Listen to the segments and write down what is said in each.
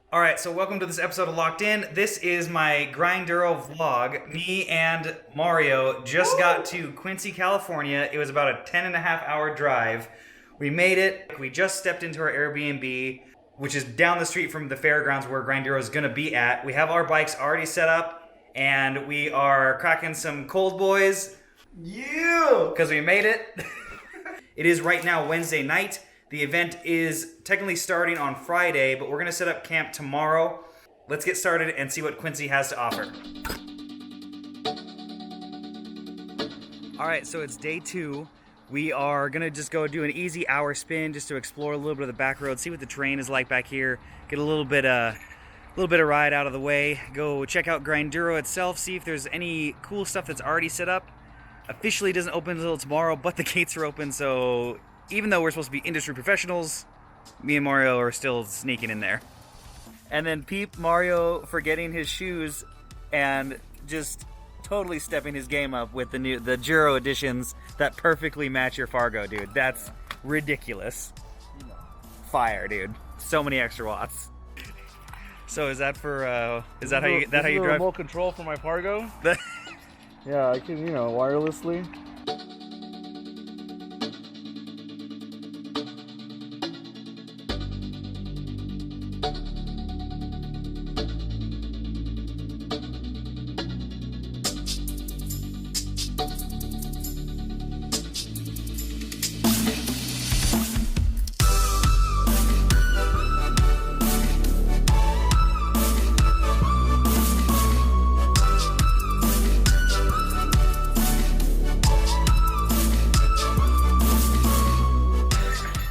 All right, so welcome to this episode of Locked In. This is my Grinduro vlog. Me and Mario just got to Quincy, California. It was about a 10.5 hour drive. We made it. We just stepped into our Airbnb, which is down the street from the fairgrounds where Grinduro is going to be at. We have our bikes already set up, and we are cracking some cold boys. Yeah! Because we made it. It is right now Wednesday night. The event is technically starting on Friday, but we're going to set up camp tomorrow. Let's get started and see what Quincy has to offer. All right, so it's day 2. We are going to just go do an easy hour spin just to explore a little bit of the back road, see what the terrain is like back here, get a little bit of ride out of the way, go check out Grinduro itself, see if there's any cool stuff that's already set up. Officially doesn't open until tomorrow, but the gates are open, so even though we're supposed to be industry professionals, me and Mario are still sneaking in there. And then peep Mario forgetting his shoes and just totally stepping his game up with the Giro editions that perfectly match your Fargo, dude. That's ridiculous. Fire, dude. So many extra watts. So is that for is that how you drive? Remote control for my Fargo. Yeah, I can, wirelessly.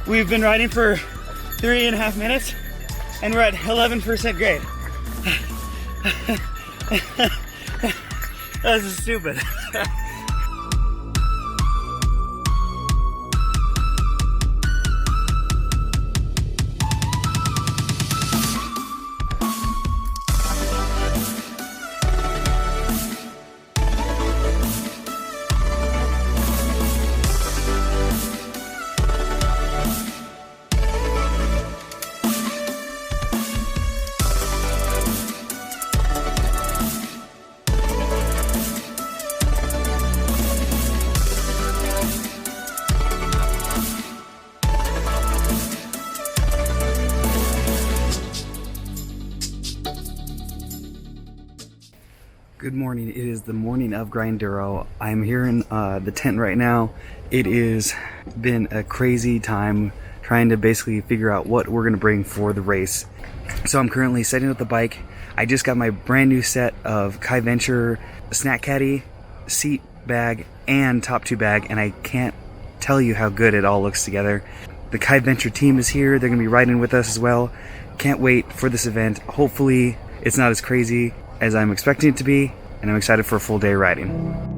We've been riding for 3.5 minutes and we're at 11% grade. This is stupid. Good morning. It is the morning of Grinduro. I'm here in the tent right now. It has been a crazy time trying to basically figure out what we're going to bring for the race. So I'm currently setting up the bike. I just got my brand new set of Kai Venture snack caddy, seat bag, and top 2 bag, and I can't tell you how good it all looks together. The Kai Venture team is here. They're going to be riding with us as well. Can't wait for this event. Hopefully it's not as crazy as I'm expecting it to be, and I'm excited for a full day riding.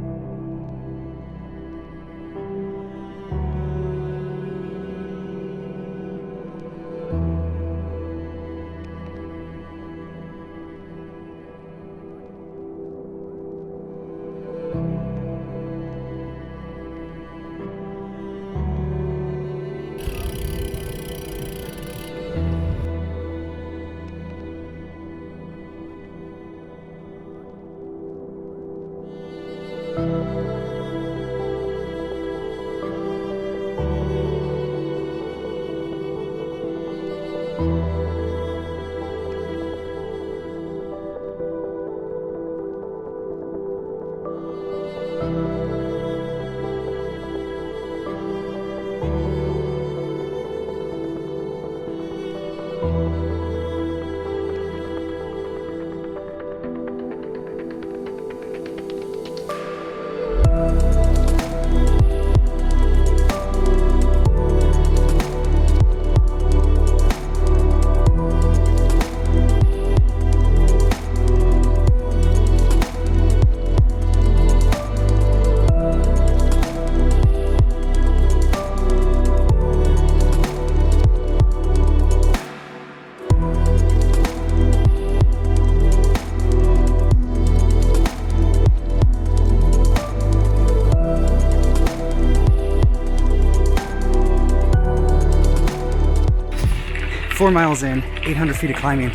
Four miles in, 800 feet of climbing.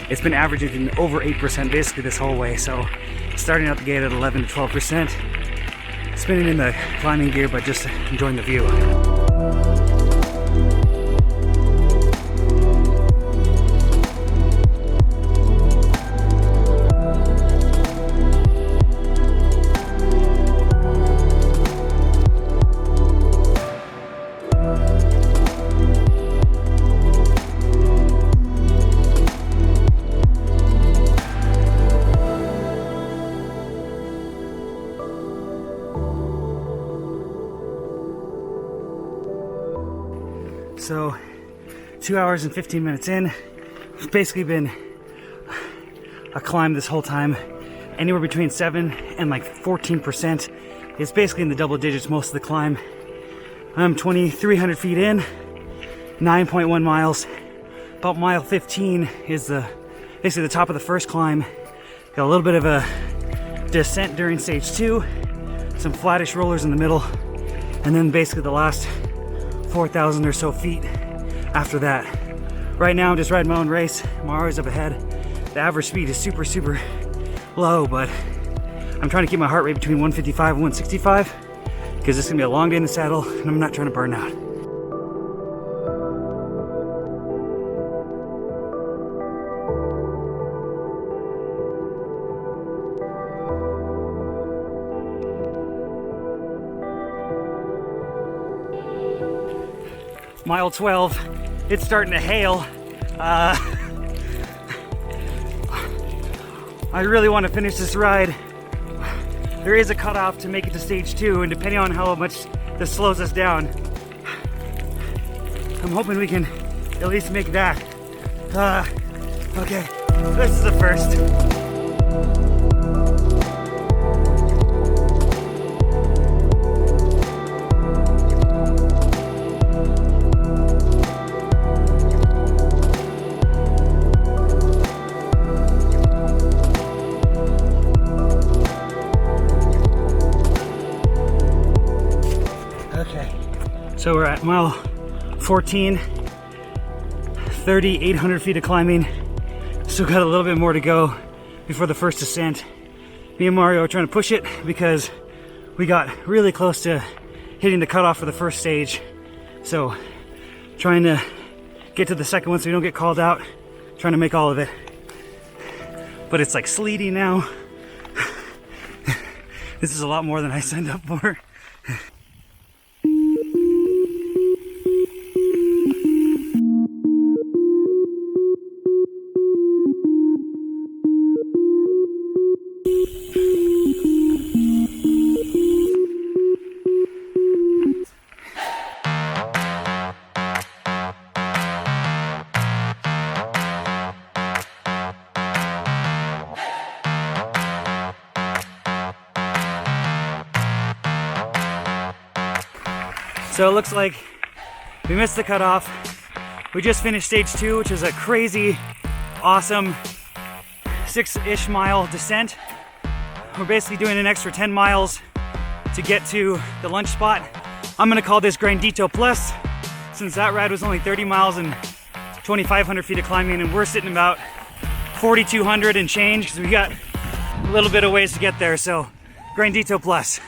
it's been averaging over 8% basically this whole way. So starting out the gate at 11 to 12%, spinning in the climbing gear, but just enjoying the view. So 2 hours and 15 minutes in. It's basically been a climb this whole time, anywhere between 7 and like 14%. It's basically in the double digits most of the climb. I'm 2,300 feet in, 9.1 miles. About mile 15 is basically the top of the first climb. Got a little bit of a descent during stage 2, some flattish rollers in the middle, and then basically the last 4,000 or so feet after that. Right now I'm just riding my own race. Mario's up ahead. The average speed is super low, but I'm trying to keep my heart rate between 155 and 165 because it's gonna be a long day in the saddle and I'm not trying to burn out. Mile 12, it's starting to hail. I really want to finish this ride. There is a cutoff to make it to stage 2, and depending on how much this slows us down, I'm hoping we can at least make that. Okay, this is the first. So we're at mile 14, 3,800 feet of climbing. Still got a little bit more to go before the first descent. Me and Mario are trying to push it because we got really close to hitting the cutoff for the first stage. So trying to get to the second one so we don't get called out, trying to make all of it. But it's like sleety now. This is a lot more than I signed up for. So it looks like we missed the cutoff. We just finished stage 2, which is a crazy, awesome 6-ish mile descent. We're basically doing an extra 10 miles to get to the lunch spot. I'm gonna call this Grindito Plus, since that ride was only 30 miles and 2,500 feet of climbing, and we're sitting about 4,200 and change, because we got a little bit of ways to get there, so Grindito Plus.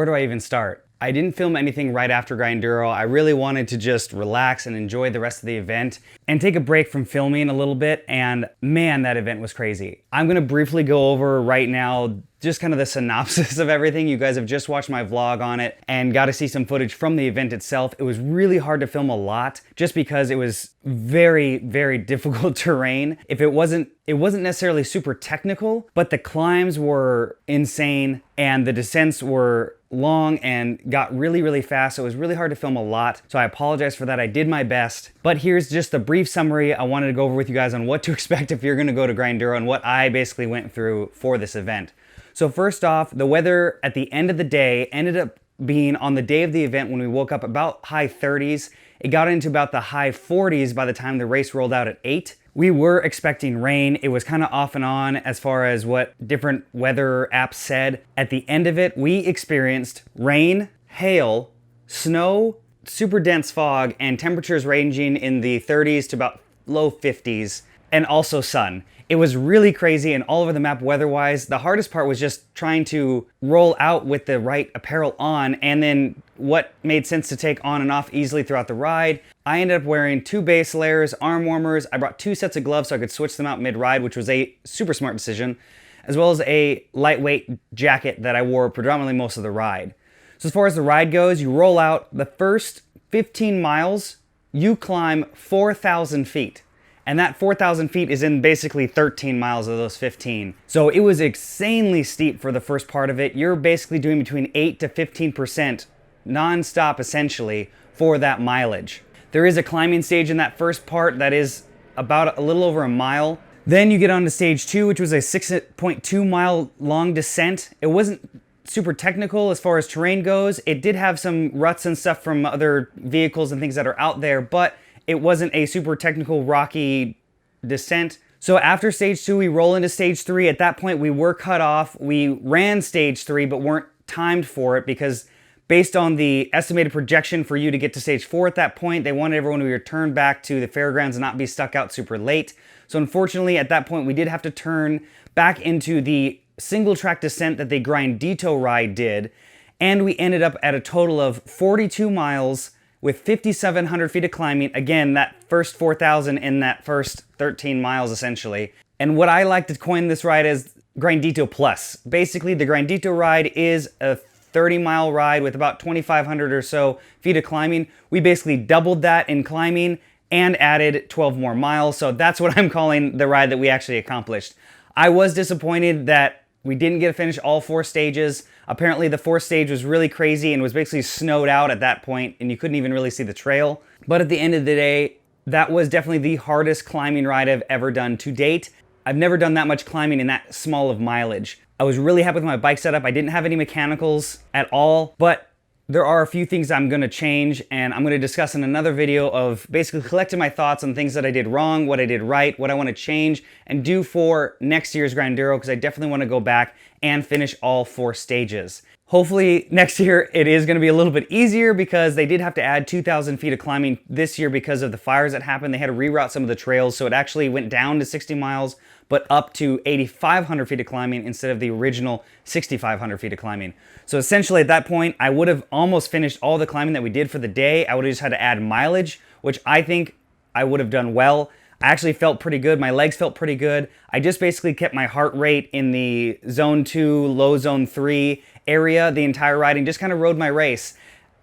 Where do I even start? I didn't film anything right after Grinduro. I really wanted to just relax and enjoy the rest of the event and take a break from filming a little bit, and man, that event was crazy. I'm gonna briefly go over right now just kind of the synopsis of everything. You guys have just watched my vlog on it and got to see some footage from the event itself. It was really hard to film a lot just because it was very, very difficult terrain. It wasn't necessarily super technical, but the climbs were insane and the descents were long and got really, really fast. So it was really hard to film a lot. So I apologize for that. I did my best. But here's just a brief summary I wanted to go over with you guys on what to expect if you're gonna go to Grinduro and what I basically went through for this event. So first off, the weather at the end of the day ended up being on the day of the event when we woke up about high 30s. It got into about the high 40s by the time the race rolled out at 8. We were expecting rain. It was kind of off and on as far as what different weather apps said. At the end of it, we experienced rain, hail, snow, super dense fog, and temperatures ranging in the 30s to about low 50s, and also sun. It was really crazy and all over the map weather-wise. The hardest part was just trying to roll out with the right apparel on, and then what made sense to take on and off easily throughout the ride. I ended up wearing 2 base layers, arm warmers. I brought 2 sets of gloves so I could switch them out mid-ride, which was a super smart decision, as well as a lightweight jacket that I wore predominantly most of the ride. So as far as the ride goes, you roll out the first 15 miles, you climb 4,000 feet. And that 4,000 feet is in basically 13 miles of those 15. So it was insanely steep for the first part of it. You're basically doing between 8 to 15% non-stop essentially for that mileage. There is a climbing stage in that first part that is about a little over a mile. Then you get on to stage 2, which was a 6.2 mile long descent. It wasn't super technical as far as terrain goes. It did have some ruts and stuff from other vehicles and things that are out there, but it wasn't a super technical rocky descent. So after stage 2, we roll into stage 3. At that point, we were cut off. We ran stage 3, but weren't timed for it because based on the estimated projection for you to get to stage 4 at that point, they wanted everyone to return back to the fairgrounds and not be stuck out super late. So unfortunately, at that point, we did have to turn back into the single track descent that the Grindito ride did. And we ended up at a total of 42 miles with 5,700 feet of climbing. Again, that first 4,000 in that first 13 miles essentially. And what I like to coin this ride as Grindito Plus. Basically, the Grindito ride is a 30-mile ride with about 2,500 or so feet of climbing. We basically doubled that in climbing and added 12 more miles. So that's what I'm calling the ride that we actually accomplished. I was disappointed that we didn't get to finish all 4 stages. Apparently the 4th stage was really crazy and was basically snowed out at that point and you couldn't even really see the trail. But at the end of the day, that was definitely the hardest climbing ride I've ever done to date. I've never done that much climbing in that small of mileage. I was really happy with my bike setup. I didn't have any mechanicals at all, but there are a few things I'm gonna change and I'm gonna discuss in another video of basically collecting my thoughts on things that I did wrong, what I did right, what I wanna change and do for next year's Grinduro, because I definitely wanna go back and finish all 4 stages. Hopefully next year it is gonna be a little bit easier because they did have to add 2,000 feet of climbing this year because of the fires that happened. They had to reroute some of the trails, so it actually went down to 60 miles, but up to 8,500 feet of climbing instead of the original 6,500 feet of climbing. So essentially at that point, I would have almost finished all the climbing that we did for the day. I would have just had to add mileage, which I think I would have done well. I actually felt pretty good. My legs felt pretty good. I just basically kept my heart rate in the zone 2, low zone 3 area the entire ride and just kind of rode my race.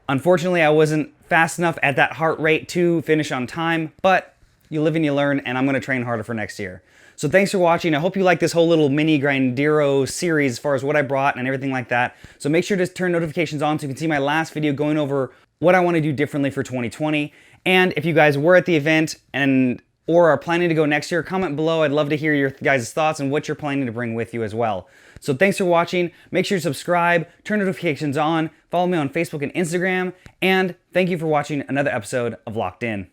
Unfortunately, I wasn't fast enough at that heart rate to finish on time, but you live and you learn, and I'm gonna train harder for next year. So thanks for watching. I hope you like this whole little mini Grinduro series as far as what I brought and everything like that. So make sure to turn notifications on so you can see my last video going over what I want to do differently for 2020. And if you guys were at the event or are planning to go next year, comment below. I'd love to hear your guys' thoughts and what you're planning to bring with you as well. So thanks for watching. Make sure to subscribe, turn notifications on, follow me on Facebook and Instagram, and thank you for watching another episode of Locked In.